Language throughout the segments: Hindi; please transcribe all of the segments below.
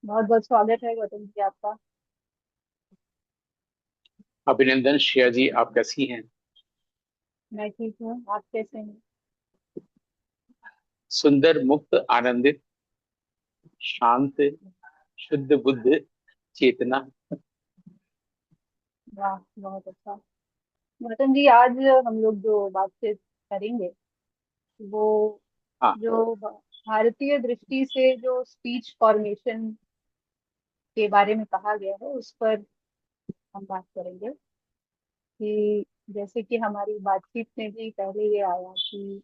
बहुत बहुत स्वागत है गौतम जी आपका। अभिनंदन श्रेया जी, आप कैसी हैं? मैं ठीक हूँ, आप कैसे हैं? सुंदर, मुक्त, आनंदित, शांत, शुद्ध बुद्ध, चेतना। वाह, बहुत अच्छा। गौतम जी, आज हम लोग जो बातचीत करेंगे वो हाँ। जो भारतीय दृष्टि से जो स्पीच फॉर्मेशन के बारे में कहा गया है उस पर हम बात करेंगे कि जैसे कि हमारी बातचीत में भी पहले ये आया कि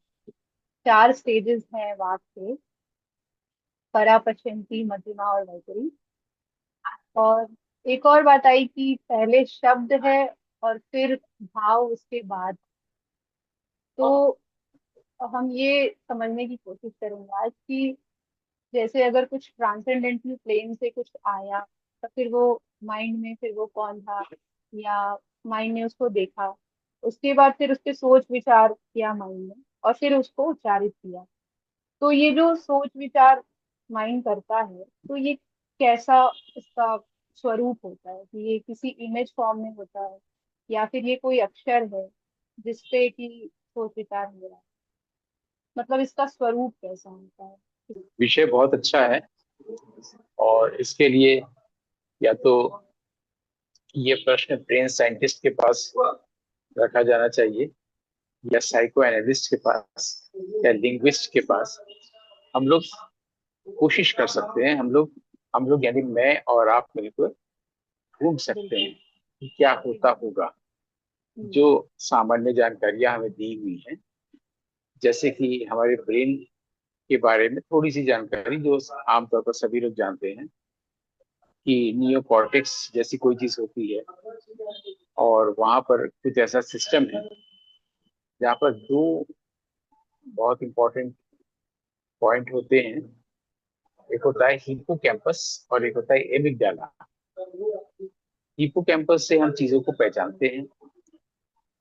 चार स्टेजेस हैं वाक के: परा, पश्चंती, मध्यमा और वैखरी। और एक और बात आई कि पहले शब्द है और फिर भाव उसके बाद। तो हम ये समझने की कोशिश करेंगे आज कि जैसे अगर कुछ ट्रांसेंडेंटल प्लेन से कुछ आया तो फिर वो माइंड में, फिर वो कौन था, या माइंड ने उसको देखा, उसके बाद फिर उस पे सोच विचार किया माइंड ने, और फिर उसको उच्चारित किया। तो ये जो सोच विचार माइंड करता है, तो ये कैसा इसका स्वरूप होता है कि ये किसी इमेज फॉर्म में होता है या फिर ये कोई अक्षर है जिसपे कि सोच विचार हो रहा है? मतलब इसका स्वरूप कैसा होता है? विषय बहुत अच्छा है और इसके लिए या तो ये प्रश्न ब्रेन साइंटिस्ट के पास रखा जाना चाहिए, या साइको एनालिस्ट के पास, या लिंग्विस्ट के पास। हम लोग कोशिश कर सकते हैं, हम लोग यानी मैं और आप मिलकर ढूंढ सकते बिल्कुल। हैं कि क्या होता बिल्कुल। होगा। हम्म। जो सामान्य जानकारियां हमें दी हुई हैं, जैसे कि हमारे ब्रेन के बारे में थोड़ी सी जानकारी जो आमतौर पर सभी लोग जानते हैं कि नियोकॉर्टेक्स जैसी कोई चीज होती है, और वहां पर कुछ ऐसा सिस्टम है जहाँ पर दो बहुत इंपॉर्टेंट पॉइंट होते हैं। एक होता है हिप्पोकैम्पस और एक होता है एमिगडाला। हिप्पोकैम्पस से हम चीजों को पहचानते हैं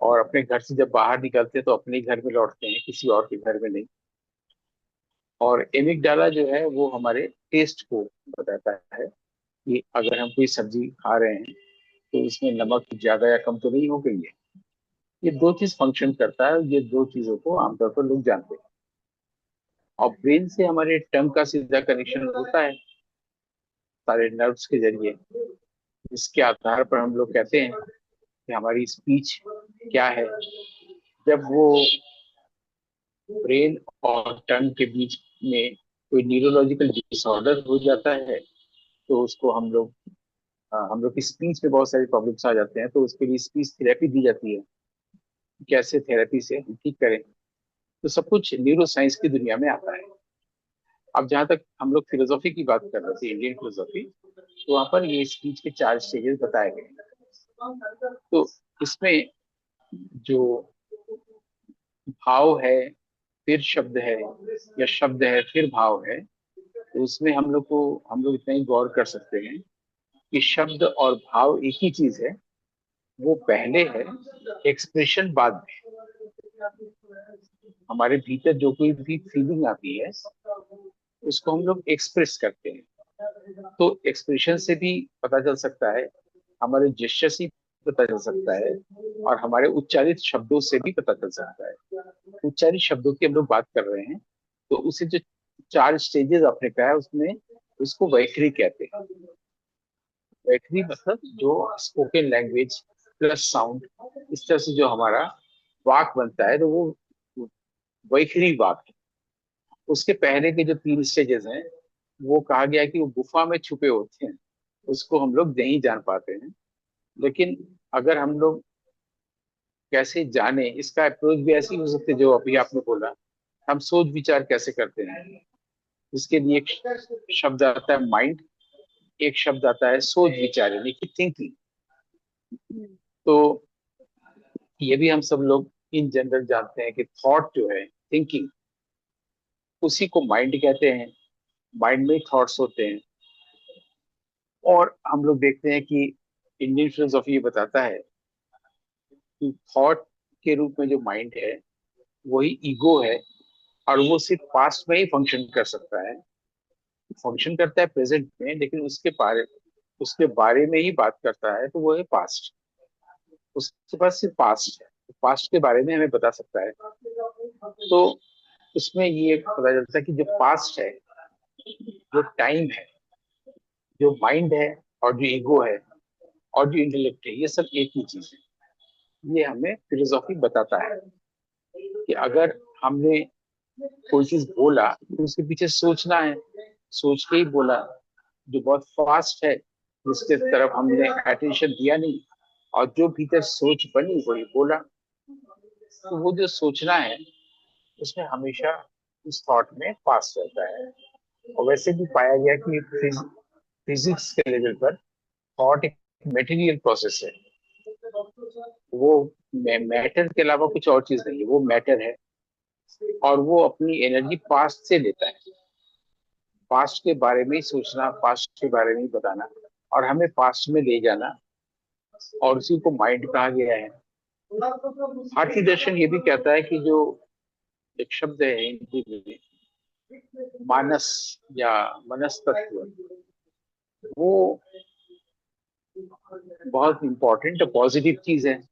और अपने घर से जब बाहर निकलते हैं तो अपने घर में लौटते हैं, किसी और के घर में नहीं। और एमिगडाला जो है वो हमारे टेस्ट को बताता है कि अगर हम कोई सब्जी खा रहे हैं तो इसमें नमक ज्यादा या कम तो नहीं हो गई है। ये दो चीज फंक्शन करता है, ये दो चीजों को आमतौर पर लोग जानते हैं। और ब्रेन से हमारे टंग का सीधा कनेक्शन होता है सारे नर्व्स के जरिए, जिसके आधार पर हम लोग कहते हैं कि हमारी स्पीच क्या है। जब वो ब्रेन और टंग के बीच में कोई न्यूरोलॉजिकल डिसऑर्डर हो जाता है तो उसको हम लोग की स्पीच में बहुत सारी प्रॉब्लम्स आ जाते हैं, तो उसके लिए स्पीच थेरेपी दी जाती है। कैसे थेरेपी से हम ठीक करें, तो सब कुछ न्यूरो साइंस की दुनिया में आता है। अब जहाँ तक हम लोग फिलोसॉफी की बात कर रहे थे, इंडियन फिलोसॉफी, तो वहाँ पर ये स्पीच के चार स्टेजेस बताए गए हैं। तो इसमें जो भाव है, फिर शब्द है, या शब्द है फिर भाव है, तो उसमें हम लोग इतना ही गौर कर सकते हैं कि शब्द और भाव एक ही चीज है। वो पहले है, एक्सप्रेशन बाद में। हमारे भीतर जो कोई भी फीलिंग आती है उसको हम लोग एक्सप्रेस करते हैं। तो एक्सप्रेशन से भी पता चल सकता है, हमारे जेस्चर से भी पता चल सकता है, और हमारे उच्चारित शब्दों से भी पता चल सकता है। उच्चारित शब्दों की हम लोग बात कर रहे हैं, तो उसे जो चार स्टेजेस आपने कहा है उसमें उसको वैखरी कहते हैं। वैखरी मतलब जो स्पोकन लैंग्वेज प्लस साउंड, इस तरह से जो हमारा वाक बनता है, तो वो वैखरी वाक है। उसके पहले के जो तीन स्टेजेस हैं, वो कहा गया है कि वो गुफा में छुपे होते हैं, उसको हम लोग नहीं जान पाते हैं। लेकिन अगर हम लोग कैसे जाने, इसका अप्रोच भी ऐसे ही हो सकते जो अभी आपने बोला, हम सोच विचार कैसे करते हैं। इसके लिए एक शब्द आता है माइंड, एक शब्द आता है सोच विचार यानी कि थिंकिंग। हम्म। तो ये भी हम सब लोग इन जनरल जानते हैं कि थॉट जो है, थिंकिंग, उसी को माइंड कहते हैं। माइंड में थॉट्स होते हैं। और हम लोग देखते हैं कि इंडियन फिलोसॉफी ये बताता है कि थॉट के रूप में जो माइंड है वही ईगो है, और वो सिर्फ पास्ट में ही फंक्शन कर सकता है। फंक्शन करता है प्रेजेंट में, लेकिन उसके बारे में ही बात करता है, तो वो है पास्ट। उसके पास सिर्फ पास्ट है, पास्ट के बारे में हमें बता सकता है। तो उसमें ये पता चलता है कि जो पास्ट है, जो टाइम है, जो माइंड है, और जो ईगो है, और जो इंटेलेक्ट है, ये सब एक ही चीज है। ये हमें फिलोसॉफी बताता है कि अगर हमने कोई चीज बोला तो उसके पीछे सोचना है, सोच के ही बोला। जो बहुत फास्ट है, जिसके तरफ हमने अटेंशन दिया नहीं, और जो भीतर सोच बनी वही बोला। तो वो जो सोचना है, उसमें हमेशा उस थॉट में पास रहता है। और वैसे भी पाया गया कि फिजिक्स के लेवल पर थॉट एक मेटीरियल प्रोसेस है। वो मैटर के अलावा कुछ और चीज नहीं है, वो मैटर है। और वो अपनी एनर्जी पास्ट से लेता है। पास्ट के बारे में ही सोचना, पास्ट के बारे में ही बताना, और हमें पास्ट में ले जाना, और उसी को माइंड कहा गया है। भारतीय दर्शन ये भी कहता है कि जो एक शब्द है हिंदी में, मानस या मनस्तत्व, वो बहुत इंपॉर्टेंट पॉजिटिव चीज है।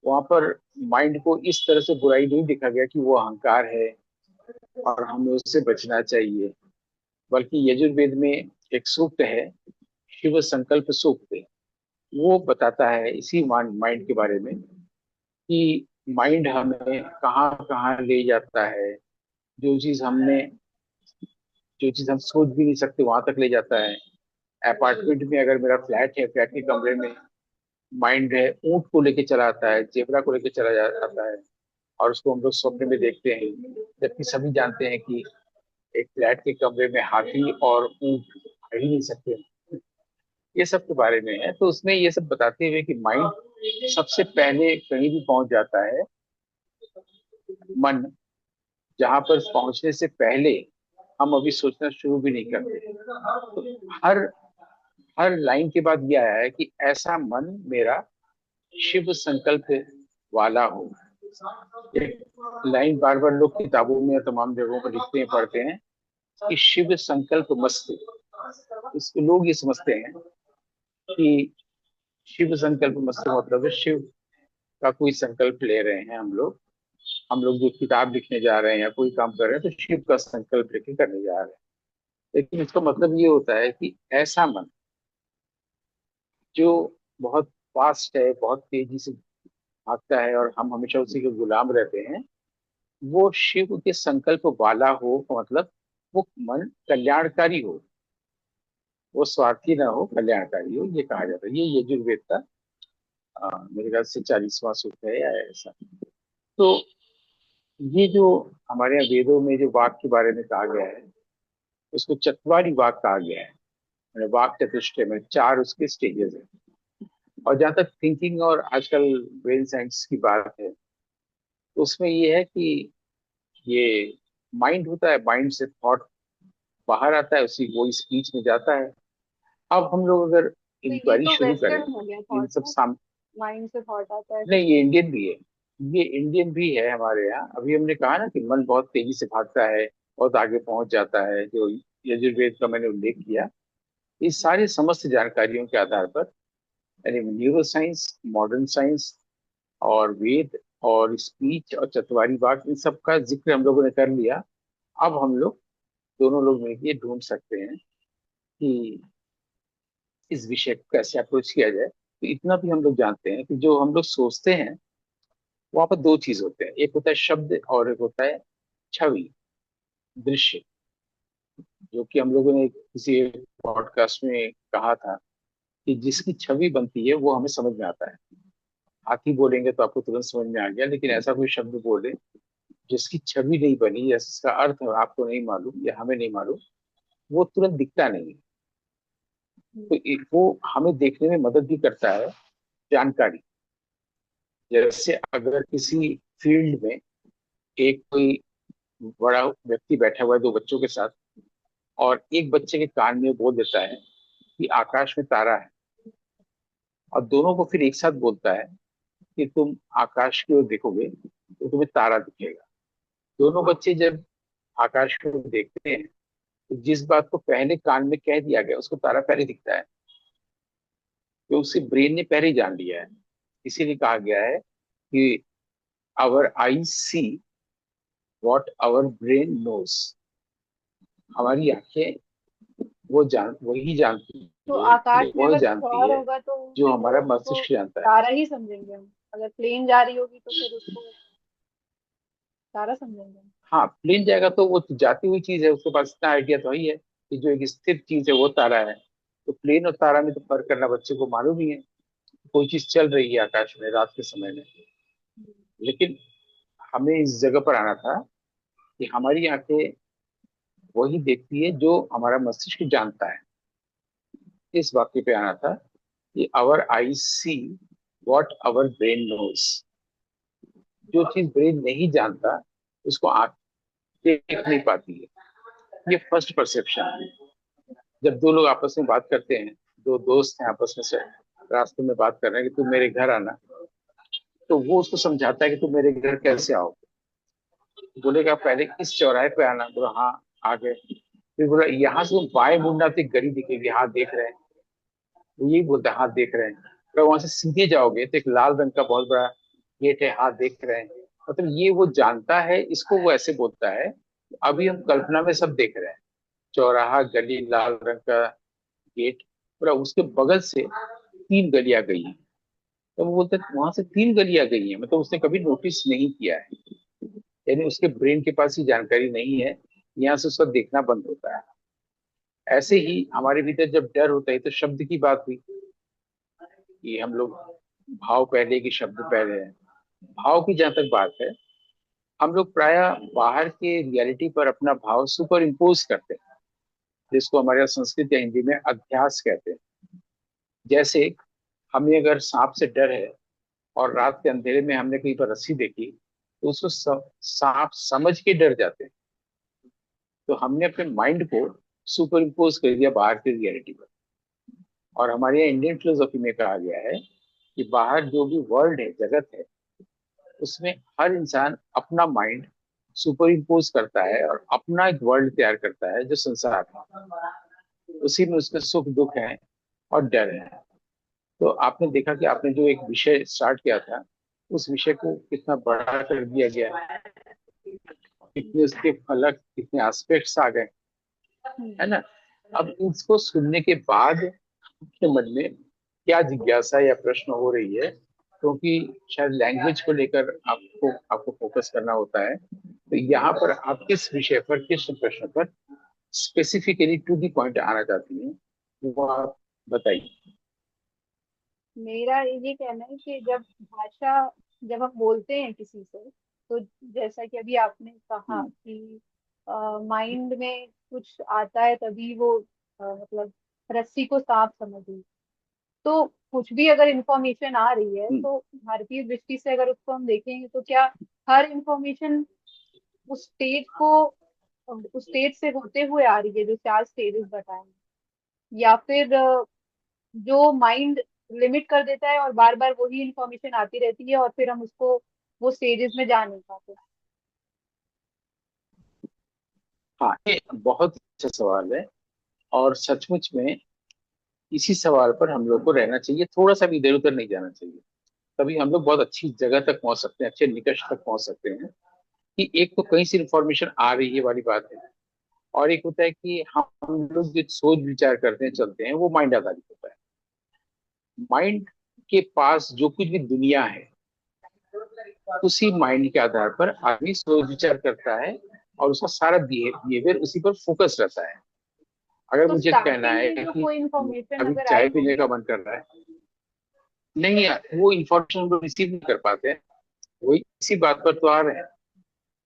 वहां पर माइंड को इस तरह से बुराई नहीं देखा गया कि वो अहंकार है और हमें उससे बचना चाहिए। बल्कि यजुर्वेद में एक सूक्त है, शिव संकल्प सूक्त, वो बताता है इसी माइंड के बारे में कि माइंड हमें कहाँ कहाँ ले जाता है। जो चीज हमने जो चीज हम सोच भी नहीं सकते वहां तक ले जाता है। अपार्टमेंट में अगर मेरा फ्लैट है, फ्लैट के कमरे में माइंड है, ऊंट को लेके चला आता है, जेबरा को लेके आता है, और उसको हम लोग स्वप्न में देखते हैं। जबकि सभी जानते हैं कि एक फ्लैट के कमरे में हाथी और ऊंट आ ही नहीं सकते। ये सब के बारे में है। तो उसमें ये सब बताते हुए कि माइंड सबसे पहले कहीं भी पहुंच जाता है। मन जहां पर पहुंचने से पहले हम अभी सोचना शुरू भी नहीं करते। तो हर हर लाइन के बाद यह आया है कि ऐसा मन मेरा शिव संकल्प वाला हो। एक लाइन बार बार लोग किताबों में तमाम जगहों पर लिखते हैं, पढ़ते हैं कि शिव संकल्प मस्त। इसको लोग ये समझते हैं कि शिव संकल्प मस्त मतलब है शिव का कोई संकल्प ले रहे हैं हम लोग जो किताब लिखने जा रहे हैं या कोई काम कर रहे हैं तो शिव का संकल्प लेके करने जा रहे हैं। लेकिन इसका मतलब ये होता है कि ऐसा मन जो बहुत फास्ट है, बहुत तेजी से भागता है, और हम हमेशा उसी के गुलाम रहते हैं, वो शिव के संकल्प वाला हो। मतलब वो मन कल्याणकारी हो, वो स्वार्थी ना हो, कल्याणकारी हो, ये कहा जाता है। ये यजुर्वेद का मेरे ख्याल से 40वां सूत्र है या ऐसा। तो ये जो हमारे यहाँ वेदों में जो वाक के बारे में कहा गया है, उसको चतवारी वाक कहा गया है। मतलब वाक चतुष्टय में चार उसके स्टेजेस हैं। और जहाँ तक थिंकिंग और आजकल ब्रेन साइंस की बात है, तो उसमें ये है कि ये माइंड होता है, माइंड से थॉट बाहर आता है, उसी वो स्पीच में जाता है। अब हम लोग अगर तो ये इंक्वायरी तो शुरू करें वेस्टर्न हो गया इन थॉट सब ना, साम माइंड से थॉट आता है नहीं, फिर। ये इंडियन भी है। ये इंडियन भी है हमारे यहाँ। अभी हमने कहा ना कि मन बहुत तेजी से भागता है, बहुत आगे पहुंच जाता है, जो यजुर्वेद का मैंने उल्लेख किया। इस सारी समस्त जानकारियों के आधार पर, यानी न्यूरो साइंस, मॉडर्न साइंस, और वेद, और स्पीच, और चतवारी वाक, इन सब का जिक्र हम लोगों ने कर लिया। अब हम लोग दोनों लोग मिलकर ये ढूंढ सकते हैं कि इस विषय को कैसे अप्रोच किया जाए। तो इतना भी हम लोग जानते हैं कि जो हम लोग सोचते हैं, वहां पर दो चीज होते हैं, एक होता है शब्द और एक होता है छवि, दृश्य। जो कि हम लोगों ने किसी पॉडकास्ट में कहा था कि जिसकी छवि बनती है वो हमें समझ में आता है। हाथी बोलेंगे तो आपको तुरंत समझ में आ गया, लेकिन ऐसा कोई शब्द बोले जिसकी छवि नहीं बनी, या जिसका अर्थ आपको नहीं मालूम या हमें नहीं मालूम, वो तुरंत दिखता नहीं है। तो वो हमें देखने में मदद भी करता है, जानकारी। जैसे अगर किसी फील्ड में एक कोई बड़ा व्यक्ति बैठा हुआ है दो बच्चों के साथ, और एक बच्चे के कान में बोल देता है कि आकाश में तारा है, और दोनों को फिर एक साथ बोलता है कि तुम आकाश की ओर देखोगे तो तुम्हें तारा दिखेगा। दोनों बच्चे जब आकाश की ओर देखते हैं तो जिस बात को पहले कान में कह दिया गया उसको तारा पहले दिखता है, तो उसके ब्रेन ने पहले ही जान लिया है। इसीलिए कहा गया है कि our eye see what our brain knows. हमारी आंखें वही जानती तो है, आकाश में वह अगर कुछ जानती और है होगा तो जो फिर वो हमारा उसको मस्तिष्क जानता है। तारा ही समझेंगे हम। अगर प्लेन जा रही होगी तो फिर उसको तारा समझेंगे हम। हाँ, प्लेन जाएगा तो वो तो जाती हुई चीज है, उसके पास इतना आइडिया तो ही है कि जो एक स्थिर चीज है वो तारा है। तो प्लेन और तारा में तो फर्क करना बच्चे को मालूम ही है। कोई चीज चल रही है आकाश में रात के समय में, लेकिन हमें इस जगह पर आना था कि हमारी आंखें वही देखती है जो हमारा मस्तिष्क जानता है। इस वाक्य पे आना था कि our eye see what our brain knows. जो चीज ब्रेन नहीं जानता उसको आंख देख नहीं पाती है। ये फर्स्ट परसेप्शन है। जब दो लोग आपस में बात करते हैं, दो दोस्त हैं आपस में से रास्ते में बात कर रहे हैं कि तुम मेरे घर आना, तो वो उसको समझाता है कि तुम मेरे घर कैसे आओ। बोलेगा पहले इस चौराहे पे आना, बोला हाँ आ गए। फिर बोला यहाँ से तुम बाएं मुड़ना तो एक गली दिखेगी, हाँ देख रहे हैं। वो यही बोलता है हाँ देख रहे हैं। अगर वहां से सीधे जाओगे तो एक लाल रंग का बहुत बड़ा गेट है, हाँ देख रहे हैं। मतलब ये वो जानता है, इसको वो ऐसे बोलता है। अभी हम कल्पना में सब देख रहे हैं, चौराहा, गली, लाल रंग का गेट, पूरा उसके बगल से तीन गलियां गई हैं। तो वो बोलते हैं वहां से तीन गलियां गई हैं, मतलब उसने कभी नोटिस नहीं किया है। यानी उसके ब्रेन के पास ये जानकारी नहीं है, यहाँ से उसका देखना बंद होता है। ऐसे ही हमारे भीतर जब डर होता है, तो शब्द की बात हुई कि हम लोग भाव पहले कि शब्द पहले है। भाव की जहां तक बात है, हम लोग प्राय बाहर के रियलिटी पर अपना भाव सुपर इम्पोज करते हैं, जिसको हमारे यहाँ संस्कृत या हिंदी में अध्यास कहते हैं। जैसे हमें अगर सांप से डर है और रात के अंधेरे में हमने कहीं पर रस्सी देखी, तो उसको सांप समझ के डर जाते हैं। तो हमने अपने माइंड को सुपर इम्पोज कर दिया बाहर की रियलिटी पर। और हमारे यहाँ इंडियन फिलोसॉफी में कहा गया है कि बाहर जो भी वर्ल्ड है, जगत है, उसमें हर इंसान अपना माइंड सुपर इम्पोज करता है और अपना एक वर्ल्ड तैयार करता है जो संसार है। उसी में उसके सुख दुख है और डर है। तो आपने देखा कि आपने जो एक विषय स्टार्ट किया था, उस विषय को कितना बड़ा कर दिया गया है, कितने उसके फलक, कितने एस्पेक्ट्स आ गए, है हम्म। ना। अब इसको सुनने के बाद आपके मन में क्या जिज्ञासा या प्रश्न हो रही है, क्योंकि शायद लैंग्वेज को लेकर आपको आपको फोकस करना होता है, तो यहाँ पर आप किस विषय पर, किस प्रश्न पर स्पेसिफिकली टू दी पॉइंट आना चाहती हैं, वो आप बताइए। मेरा ये कहना है कि जब भाषा, जब हम बोलते हैं किसी से, तो जैसा कि अभी आपने कहा हम्म, कि माइंड में कुछ आता है तभी वो मतलब रस्सी को सांप समझ ली। तो कुछ भी अगर इंफॉर्मेशन आ रही है हम्म, तो भारतीय दृष्टि से अगर उसको हम देखेंगे तो क्या हर इंफॉर्मेशन उस स्टेज को, उस स्टेज से होते हुए आ रही है जो चार स्टेजेस बताए हैं? या फिर जो माइंड लिमिट कर देता है और बार बार वही इंफॉर्मेशन आती रहती है और फिर हम उसको वो स्टेजेस में जा नहीं पाते? हाँ, ये बहुत अच्छा सवाल है। और सचमुच में इसी सवाल पर हम लोग को रहना चाहिए, थोड़ा सा भी इधर उधर नहीं जाना चाहिए। तभी हम लोग बहुत अच्छी जगह तक पहुंच सकते हैं, अच्छे निकष तक पहुंच सकते हैं। कि एक तो कहीं से इंफॉर्मेशन आ रही है वाली बात है, और एक होता है कि हम लोग जो सोच विचार करते हैं, चलते हैं, वो माइंड आधारित होता है। माइंड के पास जो कुछ भी दुनिया है, उसी माइंड के आधार पर आदमी सोच विचार करता है, और उसका सारा बिहेवियर उसी पर फोकस रहता है। अगर तो मुझे कहना स्टार्टिंग है में जो कि कोई इंफॉर्मेशन अभी अगर चाय आई पीने होगी। का मन कर रहा है, नहीं यार, वो इंफॉर्मेशन हम लोग रिसीव नहीं कर पाते हैं। वही इसी बात पर तो आ रहे हैं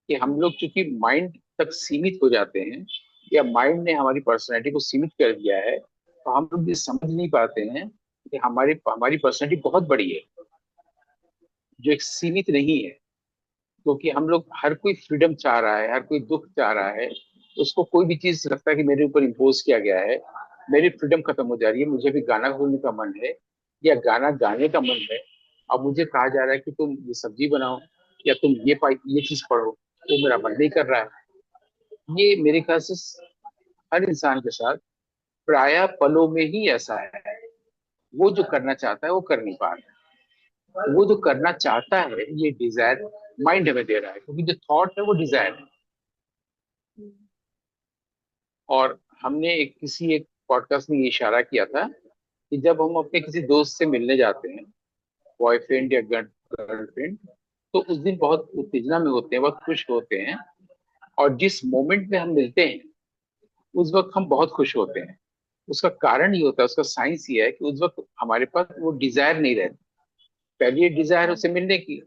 कि हम लोग चूंकि माइंड तक सीमित हो जाते हैं, या माइंड ने हमारी पर्सनैलिटी को सीमित कर दिया है, तो हम लोग ये समझ नहीं पाते हैं कि हमारी हमारी पर्सनैलिटी बहुत बड़ी है, जो एक सीमित नहीं है। क्योंकि हम लोग, हर कोई फ्रीडम चाह रहा है, हर कोई दुख चाह रहा है। उसको कोई भी चीज लगता है कि मेरे ऊपर इम्पोज किया गया है, मेरी फ्रीडम खत्म हो जा रही है, मुझे भी गाना बोलने का मन है या गाना गाने का मन है। अब मुझे कहा जा रहा है कि तुम ये सब्जी बनाओ या तुम ये चीज पढ़ो, तो मेरा मन नहीं कर रहा है। ये मेरे ख्याल से हर इंसान के साथ प्राय पलों में ही ऐसा है। वो जो करना चाहता है वो कर नहीं पा रहा है। वो जो करना चाहता है ये डिजायर माइंड हमें दे रहा है, क्योंकि जो थॉट है वो डिजायर है। और हमने किसी एक पॉडकास्ट में ये इशारा किया था कि जब हम अपने किसी दोस्त से मिलने जाते हैं, बॉयफ्रेंड या गर्लफ्रेंड, तो उस दिन बहुत उत्तेजना में होते हैं, बहुत खुश होते हैं। और जिस मोमेंट में हम मिलते हैं उस वक्त हम बहुत खुश होते हैं। उसका कारण ये होता है, उसका साइंस ये है कि उस वक्त हमारे पास वो डिजायर नहीं रहती। पहले डिजायर उसे मिलने की,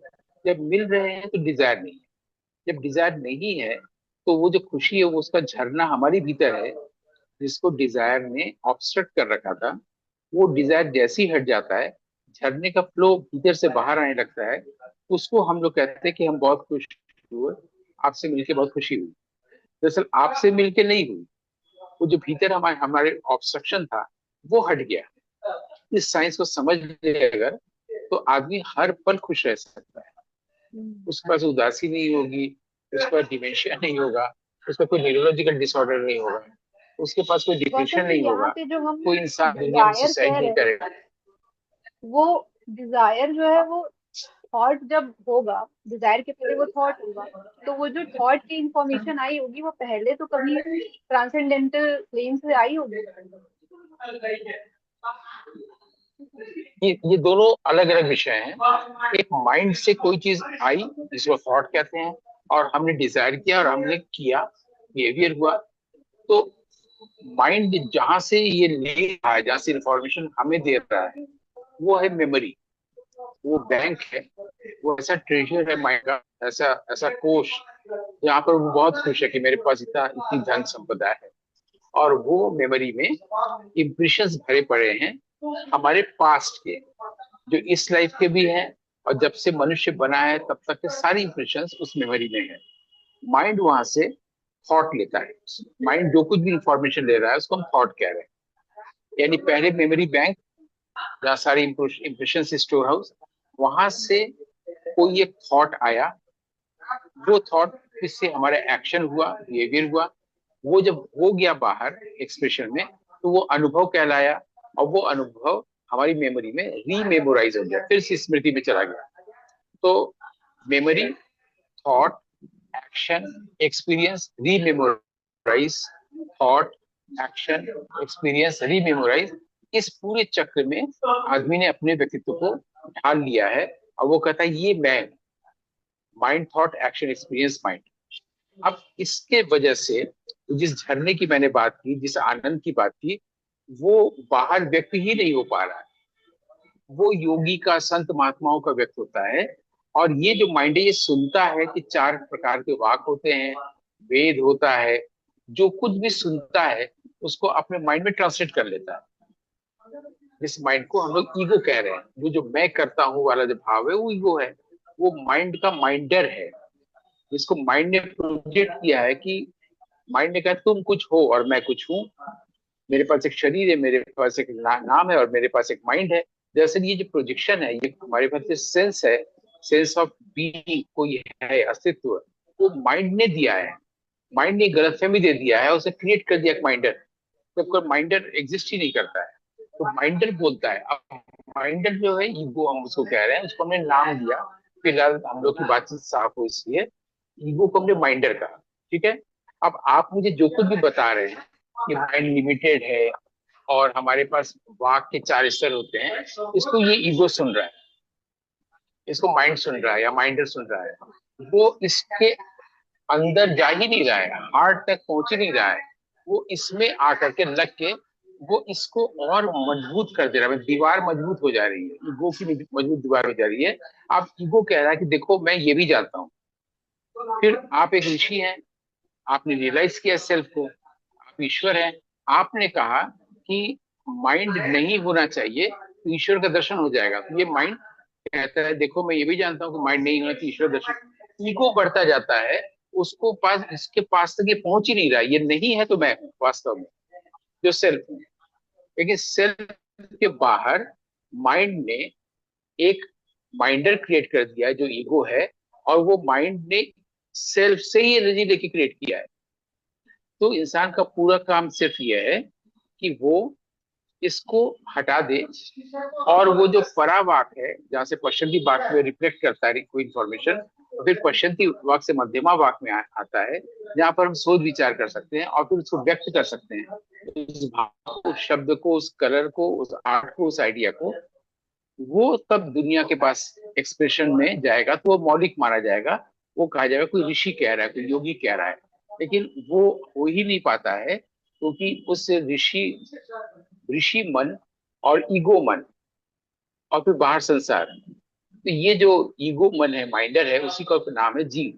जब मिल रहे हैं तो डिजायर नहीं है। जब डिजायर नहीं है तो वो जो खुशी है वो उसका झरना हमारे भीतर है, जिसको डिजायर ने ऑब्स्ट्रक्ट कर रखा था। वो डिजायर जैसे ही हट जाता है, झरने का फ्लो भीतर से बाहर आने लगता है। उसको हम लोग कहते हैं कि हम बहुत खुश हुए, आपसे मिलके बहुत खुशी हुई। दरअसल आपसे मिलके नहीं हुई, वो जो भीतर हमारे हमारे ऑब्स्ट्रक्शन था वो हट गया। इस साइंस को समझ ले अगर, तो आदमी हर पल खुश रह सकता है। उसके पास उदासी नहीं होगी, उसके पास डिमेंशिया नहीं होगा, उसका कोई न्यूरोलॉजिकल डिसऑर्डर नहीं होगा, उसके पास कोई डिप्रेशन गौतम जी, नहीं यहाँ होगा, पे जो हम कोई इंसान दुनिया में डिजायर सुसाइड कह नहीं रहे हैं, करेगा। वो डिजायर जो है वो थॉट जब होगा, डिजायर के पहले वो थॉट होगा, तो वो जो थॉट की इंफॉर्मेशन आई होगी वो पहले तो कभी ट्रांसेंडेंटल प्लेन से आई होगी। ये दोनों अलग अलग विषय हैं। एक माइंड से कोई चीज आई जिसको थॉट कहते हैं, और हमने डिजायर किया और हमने किया, बिहेवियर हुआ। तो माइंड जहां से ये ले रहा है, जहां से इंफॉर्मेशन हमें दे रहा है, वो है मेमोरी। वो बैंक है, वो ऐसा ट्रेजर है माइंड का, ऐसा ऐसा कोष जहाँ पर वो बहुत खुश है कि मेरे पास इतनी धन संपदा है। और वो मेमोरी में इम्प्रेशंस भरे पड़े हैं हमारे पास्ट के, जो इस लाइफ के भी हैं, और जब से मनुष्य बना है तब तक के सारी इंप्रेशंस उस मेमोरी में है। माइंड वहां से थॉट लेता है। माइंड जो कुछ भी इंफॉर्मेशन ले रहा है उसको हम थॉट कह रहे हैं। यानी पहले मेमोरी बैंक, जहाँ सारी इंप्रेशन स्टोर हाउस, वहां से कोई एक थॉट आया। वो थॉट से हमारा एक्शन हुआ, बिहेवियर हुआ। वो जब हो गया बाहर एक्सप्रेशन में, तो वो अनुभव कहलाया। और वो अनुभव हमारी मेमोरी में रीमेमोराइज हो गया, फिर से स्मृति में चला गया। तो memory, thought, action, experience, rememorise, thought, action, experience, rememorise, इस पूरे चक्र में आदमी ने अपने व्यक्तित्व को ढाल लिया है। और वो कहता है ये मैं, mind, thought, action, experience, mind. अब इसके वजह से जिस झरने की मैंने बात की, जिस आनंद की बात की, वो बाहर व्यक्त ही नहीं हो पा रहा है। वो योगी का, संत महात्माओं का व्यक्त होता है। और ये जो माइंड है ये सुनता है कि चार प्रकार के वाक होते हैं, वेद होता है। जो कुछ भी सुनता है उसको अपने माइंड में ट्रांसलेट कर लेता है। जिस माइंड को हम लोग ईगो कह रहे हैं, वो जो मैं करता हूँ वाला जो भाव है वो ईगो है। वो माइंड का माइंडर है, जिसको माइंड ने प्रोजेक्ट किया है कि माइंड ने कहा तुम कुछ हो और मैं कुछ हूँ। मेरे पास एक शरीर है, मेरे पास एक नाम है, और मेरे पास एक माइंड है। दरअसल ये जो प्रोजेक्शन है, ये हमारे पास जो सेंस है, सेंस ऑफ बीइंग, कोई है अस्तित्व, वो माइंड ने दिया है। माइंड ने गलतफहमी दे दिया है, उसे क्रिएट कर दिया एक माइंडर, जबकि माइंडर एग्जिस्ट ही नहीं करता है। तो माइंडर बोलता है। अब माइंडर जो है, ईगो हम उसको कह रहे हैं, उसको हमने नाम दिया। फिलहाल हम लोग की बातचीत साफ हो इसलिए ईगो को हमने माइंडर कहा। ठीक है। अब आप मुझे जो कुछ भी बता रहे हैं कि माइंड लिमिटेड है और हमारे पास वाक के चार स्तर होते हैं, इसको ये ईगो सुन रहा है, इसको माइंड सुन रहा है या माइंडर सुन रहा है। वो इसके अंदर जा ही नहीं रहा है, हार्ट तक पहुंच ही नहीं रहा है। वो इसमें आकर के लग के वो इसको और मजबूत कर दे रहा है। दीवार मजबूत हो जा रही है, ईगो की मजबूत दीवार हो जा रही है। अब ईगो कह रहा है कि देखो मैं ये भी जानता हूँ। फिर आप एक ऋषि हैं, आपने रियलाइज किया सेल्फ को, आप ईश्वर हैं। आपने कहा कि माइंड नहीं होना चाहिए तो ईश्वर का दर्शन हो जाएगा। तो ये माइंड कहता है देखो मैं ये भी जानता हूँ कि माइंड नहीं होना चाहिए, ईश्वर दर्शन। ईगो बढ़ता जाता है, उसको पास, इसके पास तक ये पहुंच ही नहीं रहा है। ये नहीं है तो मैं हूँ वास्तव में, जो सेल्फ हूँ। लेकिन सेल्फ के बाहर माइंड ने एक माइंडर क्रिएट कर दिया है जो ईगो है। और वो माइंड ने सेल्फ से ही एनर्जी लेके क्रिएट किया है। तो इंसान का पूरा काम सिर्फ ये है कि वो इसको हटा दे, और वो जो परावाक है जहाँ से पश्चिमी वाक में रिफ्लेक्ट करता है कोई इंफॉर्मेशन, और फिर पश्चिमी वाक से मध्यमा वाक में आता है, जहाँ पर हम सोच विचार कर सकते हैं और फिर उसको व्यक्त कर सकते हैं, उस भाव को, उस शब्द को, उस कलर को, उस आर्ट को, उस आइडिया को। वो तब दुनिया के पास एक्सप्रेशन में जाएगा तो वो मौलिक माना जाएगा। वो कहा जाएगा कोई ऋषि कह रहा है, कोई योगी कह रहा है। लेकिन वो हो ही नहीं पाता है, क्योंकि उस ऋषि ऋषि मन और ईगो मन और फिर बाहर संसार, तो ये जो ईगो मन है, माइंडर है, उसी का नाम है जीव।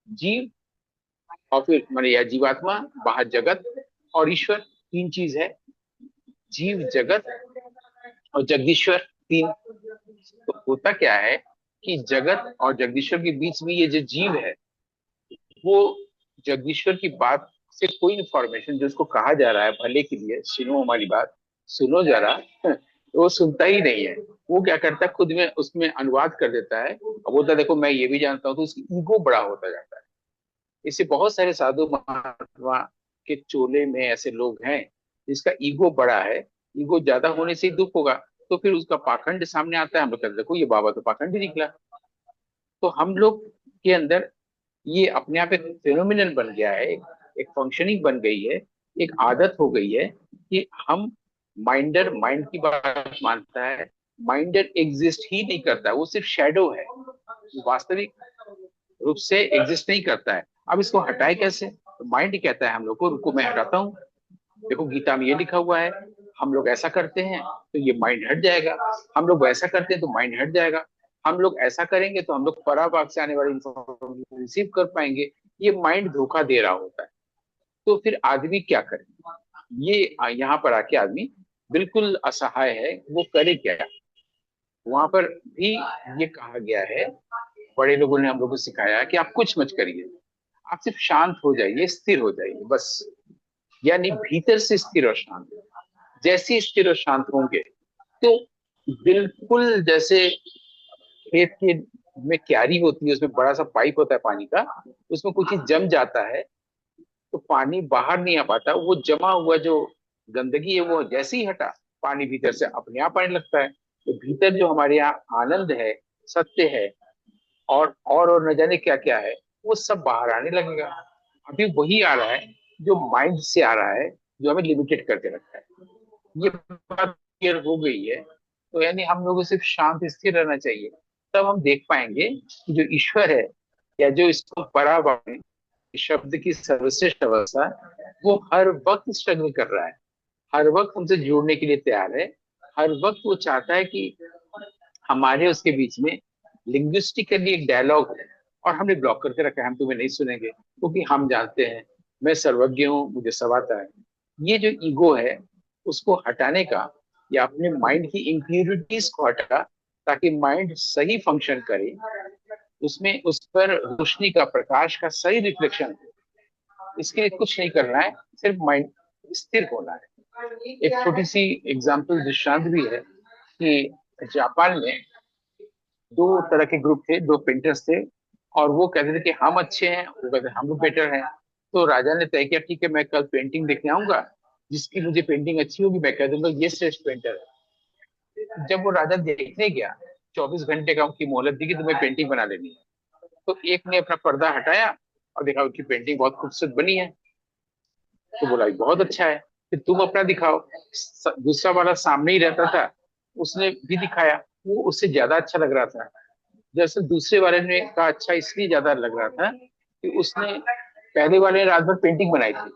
जीव और फिर माने या जीवात्मा, बाहर जगत और ईश्वर, तीन चीज है। जीव, जगत और जगदीश्वर, तीन। तो होता क्या है कि जगत और जगदीश्वर के बीच में ये जो जीव है, वो जगदीश्वर की बात से कोई इंफॉर्मेशन जो उसको कहा जा रहा है भले के लिए, सुनो हमारी बात, सुनो जरा, तो वो सुनता ही नहीं है। वो क्या करता है, खुद में उसमें अनुवाद कर देता है और बोलता है देखो मैं ये भी जानता हूँ, तो उसकी ईगो बड़ा होता जाता है। इससे बहुत सारे साधु महात्मा के चोले में ऐसे लोग हैं जिसका ईगो बड़ा है। ईगो ज्यादा होने से ही दुख होगा। तो फिर उसका पाखंड सामने आता है, हम लोग कहते हैं देखो ये बाबा तो पाखंड ही निकला। तो हम लोग के अंदर ये अपने आप एक फिनोमिनन बन गया है, एक फंक्शनिंग बन गई है, एक आदत हो गई है कि हम माइंडर माइंड की बात मानता है। माइंडर एग्जिस्ट ही नहीं करता, वो सिर्फ शेडो है, वास्तविक रूप से एग्जिस्ट नहीं करता है। अब इसको हटाए कैसे? तो माइंड कहता है हम लोग को, रुको मैं हटाता हूँ, देखो गीता में ये लिखा हुआ है, हम लोग ऐसा करते हैं तो ये माइंड हट जाएगा, हम लोग वैसा करते हैं तो माइंड हट जाएगा, हम लोग ऐसा करेंगे तो हम लोग पराभाग से आने वाली इंफॉर्मेशन रिसीव कर पाएंगे। ये माइंड धोखा दे रहा होता है। तो फिर आदमी क्या करे? ये यहाँ पर आके आदमी बिल्कुल असहाय है, वो करे क्या? वहां पर भी ये कहा गया है, बड़े लोगों ने हम लोग को सिखाया कि आप कुछ मत करिए, आप सिर्फ शांत हो जाइए, स्थिर हो जाइए बस। यानी भीतर से स्थिर और शांत। जैसे स्थिर और शांत होंगे तो बिल्कुल जैसे खेत के में क्यारी होती है, उसमें बड़ा सा पाइप होता है पानी का, उसमें कुछ चीज जम जाता है तो पानी बाहर नहीं आ पाता। वो जमा हुआ जो गंदगी है वो जैसे ही हटा, पानी भीतर से अपने आप आने लगता है। तो भीतर जो हमारे यहाँ आनंद है, सत्य है, और न जाने क्या क्या है, वो सब बाहर आने लगेगा। अभी वही आ रहा है जो माइंड से आ रहा है, जो हमें लिमिटेड करके रखा है। ये बात क्लियर हो गई है। तो यानी हम लोगों को सिर्फ शांत स्थिर रहना चाहिए, तब हम देख पाएंगे कि जो ईश्वर है, या जो इसको बराबर शब्द की सर्वश्रेष्ठ अवस्था, वो हर वक्त स्ट्रगल कर रहा है, हर वक्त हमसे जुड़ने के लिए तैयार है। हर वक्त वो चाहता है कि हमारे उसके बीच में लिंग्विस्टिकली एक डायलॉग हो। और हमने ब्लॉक करके रखा है, हम तुम्हें नहीं सुनेंगे क्योंकि हम जानते हैं, मैं सर्वज्ञ हूँ, मुझे सब आता है। ये जो ईगो है, उसको हटाने का, या अपने माइंड की इम्प्यूरिटीज को हटा, ताकि माइंड सही फंक्शन करे, उसमें उस पर रोशनी का, प्रकाश का सही रिफ्लेक्शन हो। इसके लिए कुछ नहीं करना है, सिर्फ माइंड स्थिर होना है। एक छोटी सी एग्जाम्पल दृष्टांत भी है कि जापान में दो तरह के ग्रुप थे, दो पेंटर्स थे, और वो कहते थे कि हम अच्छे हैं, वो कहते हम बेटर हैं। तो राजा ने तय किया ठीक है, मैं कल पेंटिंग देखने आऊंगा, जिसकी मुझे पेंटिंग अच्छी होगी मैं कह दूंगा ये श्रेष्ठ पेंटर है। जब वो राजा देखने गया, 24 घंटे का उनकी मोहलत दी कि तुम्हें पेंटिंग बना लेनी है। तो एक ने अपना पर्दा हटाया और देखा उनकी पेंटिंग बहुत खूबसूरत बनी है। तो बोला ये बहुत अच्छा है, फिर तुम अपना दिखाओ। दूसरा वाला सामने ही रहता था, उसने भी दिखाया, वो उससे ज्यादा अच्छा लग रहा था। दरअसल दूसरे वाले ने कहा अच्छा इसलिए ज्यादा लग रहा था कि उसने, पहले वाले ने रात भर पेंटिंग बनाई थी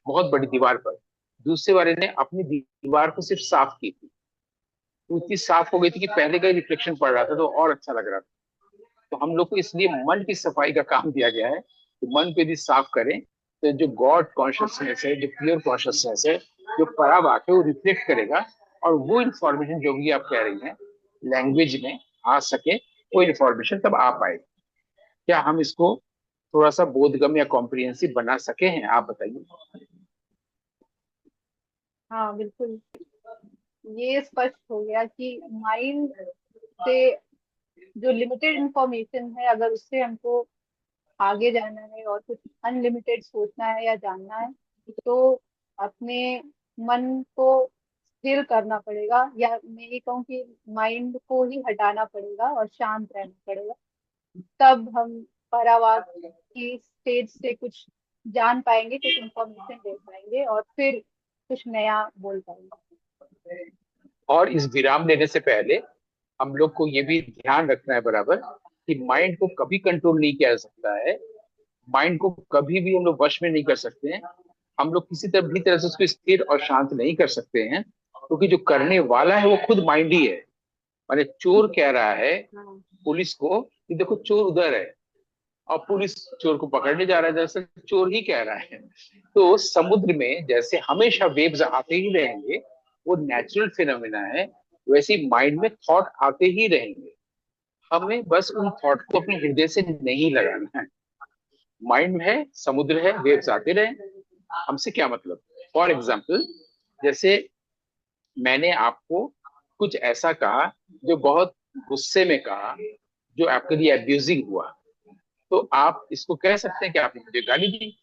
बहुत बड़ी दीवार पर, दूसरे वाले ने अपनी दीवार को सिर्फ साफ की थी। वो इतनी साफ हो गई थी कि पहले का ही रिफ्लेक्शन पड़ रहा था, तो और अच्छा लग रहा था। तो हम लोग को इसलिए मन की सफाई का काम दिया गया है कि मन को यदि साफ करें तो जो गॉड कॉन्शियसनेस है, जो प्योर कॉन्शियसनेस है, जो परावाक है, वो रिफ्लेक्ट करेगा। और वो इन्फॉर्मेशन जो भी आप कह रही हैं लैंग्वेज में आ सके, वो इन्फॉर्मेशन तब आ पाए। क्या हम इसको थोड़ा सा बोधगम्य या कॉम्प्रिहेंसिव बना सके हैं? आप बताइए। हाँ बिल्कुल, ये स्पष्ट हो गया कि माइंड से जो लिमिटेड इंफॉर्मेशन है, अगर उससे हमको आगे जाना है और कुछ अनलिमिटेड सोचना है या जानना है, तो अपने मन को स्थिर करना पड़ेगा, या मैं ये कहूँ कि माइंड को ही हटाना पड़ेगा और शांत रहना पड़ेगा। तब हम परावाक की स्टेज से कुछ जान पाएंगे, कुछ इंफॉर्मेशन दे पाएंगे, और फिर कुछ नया बोल पाएंगे। और इस विराम लेने से पहले हम लोग को ये भी ध्यान रखना है बराबर कि माइंड को कभी कंट्रोल नहीं किया जा सकता है। माइंड को कभी भी हम लोग वश में नहीं कर सकते हैं। हम लोग किसी तरह भी तरह से उसको स्थिर और शांत नहीं कर सकते हैं, क्योंकि जो करने वाला है वो खुद माइंड ही है। माने चोर कह रहा है हाँ। पुलिस को कि देखो चोर उधर है, और पुलिस चोर को पकड़ने जा रहा है, दरअसल चोर ही कह रहा है। तो समुद्र में जैसे हमेशा वेव्स आते ही रहेंगे, वो नेचुरल फिनोमिना है, वैसे ही माइंड में थॉट आते ही रहेंगे। हमें बस उन थॉट को अपने हृदय से नहीं लगाना है। माइंड है, समुद्र है, वेव्स आते रहे, हमसे क्या मतलब। फॉर एग्जाम्पल, जैसे मैंने आपको कुछ ऐसा कहा जो बहुत गुस्से में कहा, जो आपके लिए अब्यूजिंग हुआ, तो आप इसको कह सकते हैं कि आपने मुझे गाली दी,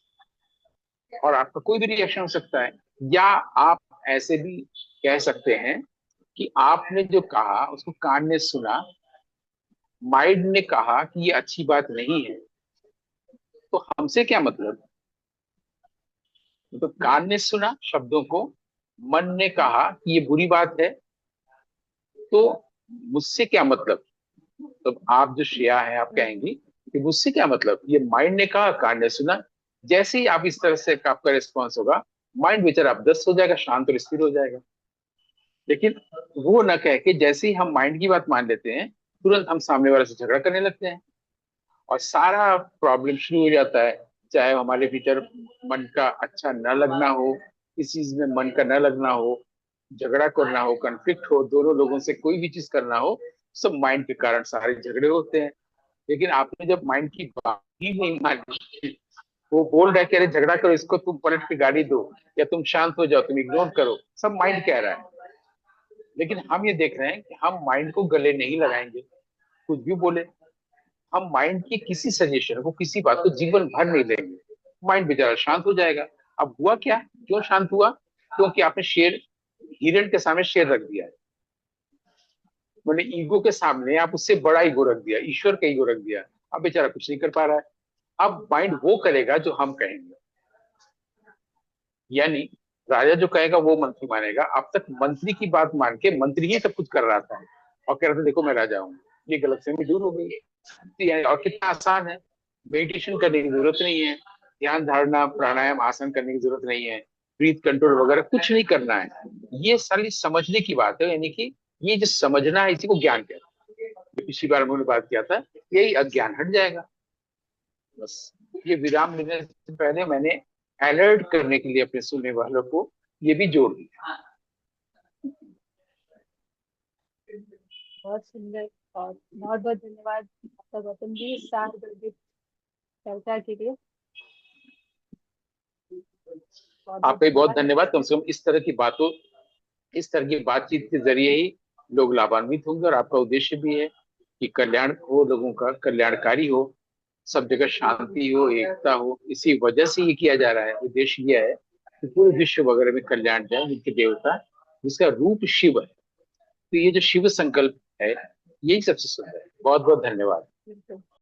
और आपका कोई भी रिएक्शन हो सकता है। या आप ऐसे भी कह सकते हैं कि आपने जो कहा उसको कान ने सुना, माइंड ने कहा कि ये अच्छी बात नहीं है, तो हमसे क्या मतलब। तो कान ने सुना शब्दों को, मन ने कहा कि ये बुरी बात है, तो मुझसे क्या मतलब। तो आप जो श्रेया है, आप कहेंगी कि मुझसे क्या मतलब, ये माइंड ने कहा, कान ने सुना। जैसे ही आप इस तरह से आपका रिस्पॉन्स होगा, माइंड बेचारा आप 10 हो जाएगा, शांत और स्थिर हो जाएगा। लेकिन वो न कह के जैसे ही हम माइंड की बात मान लेते हैं, तुरंत हम सामने वाले से झगड़ा करने लगते हैं, और सारा प्रॉब्लम शुरू हो जाता है। चाहे हमारे भीतर मन का अच्छा न लगना हो, किसी चीज में मन का न लगना हो, झगड़ा करना हो, कन्फ्लिक्ट हो, दोनों लोगों से कोई भी चीज करना हो, सब माइंड के कारण सारे झगड़े होते हैं। लेकिन आपने जब माइंड की बात ही नहीं मानी, वो बोल रहा है कि अरे झगड़ा करो, इसको तुम पलट के गाड़ी दो, या तुम शांत हो जाओ, तुम इग्नोर करो, सब माइंड कह रहा है। लेकिन हम ये देख रहे हैं कि हम माइंड को गले नहीं लगाएंगे, कुछ भी बोले। हम माइंड की किसी सजेशन को, किसी बात को जीवन भर नहीं लेंगे। माइंड बेचारा शांत हो जाएगा। अब हुआ क्या, क्यों शांत हुआ, क्योंकि आपने शेर, हिरण के सामने शेर रख दिया है। मैंने ईगो के सामने आप उससे बड़ा ईगो रख दिया, ईश्वर का ईगो रख दिया। अब बेचारा कुछ नहीं कर पा रहा है। अब माइंड वो करेगा जो हम कहेंगे, यानी राजा जो कहेगा वो मंत्री मानेगा। अब तक मंत्री की बात मान के मंत्री ही सब कुछ कर रहा था, और कह रहा था देखो मैं राजा हूँ। ये गलतफहमी दूर हो गई। तो और कितना आसान है। मेडिटेशन करने की जरूरत नहीं है, ध्यान धारणा प्राणायाम आसन करने की जरूरत नहीं है, ब्रीथ कंट्रोल वगैरह कुछ नहीं करना है। ये सारी समझने की बात है, यानी कि ये जो समझना है, इसी को ज्ञान कहते हैं। जो पिछली बार हमने बात किया था, यही अज्ञान हट जाएगा। बस ये विराम लेने से पहले मैंने अलर्ट करने के लिए अपने सुनने वालों को ये भी जोड़ दिया। बहुत सुंदर, और बहुत बहुत धन्यवाद आपका गौतम जी इस सारगर्भित चर्चा के लिए। बहुत बहुत आपका भी बहुत धन्यवाद। धन्यवाद। कम से कम इस तरह की बातों, इस तरह की बातचीत के जरिए ही लोग लाभान्वित होंगे, और आपका उद्देश्य भी है कि कल्याण हो, लोगों का कल्याणकारी हो, सब जगह शांति हो, एकता हो। इसी वजह से ये किया जा रहा है। उद्देश्य यह है कि पूरे विश्व वगैरह में कल्याण जाए, जिनके देवता, जिसका रूप शिव है। तो ये जो शिव संकल्प है, यही सबसे सुंदर है। बहुत बहुत धन्यवाद। बिल्कुल।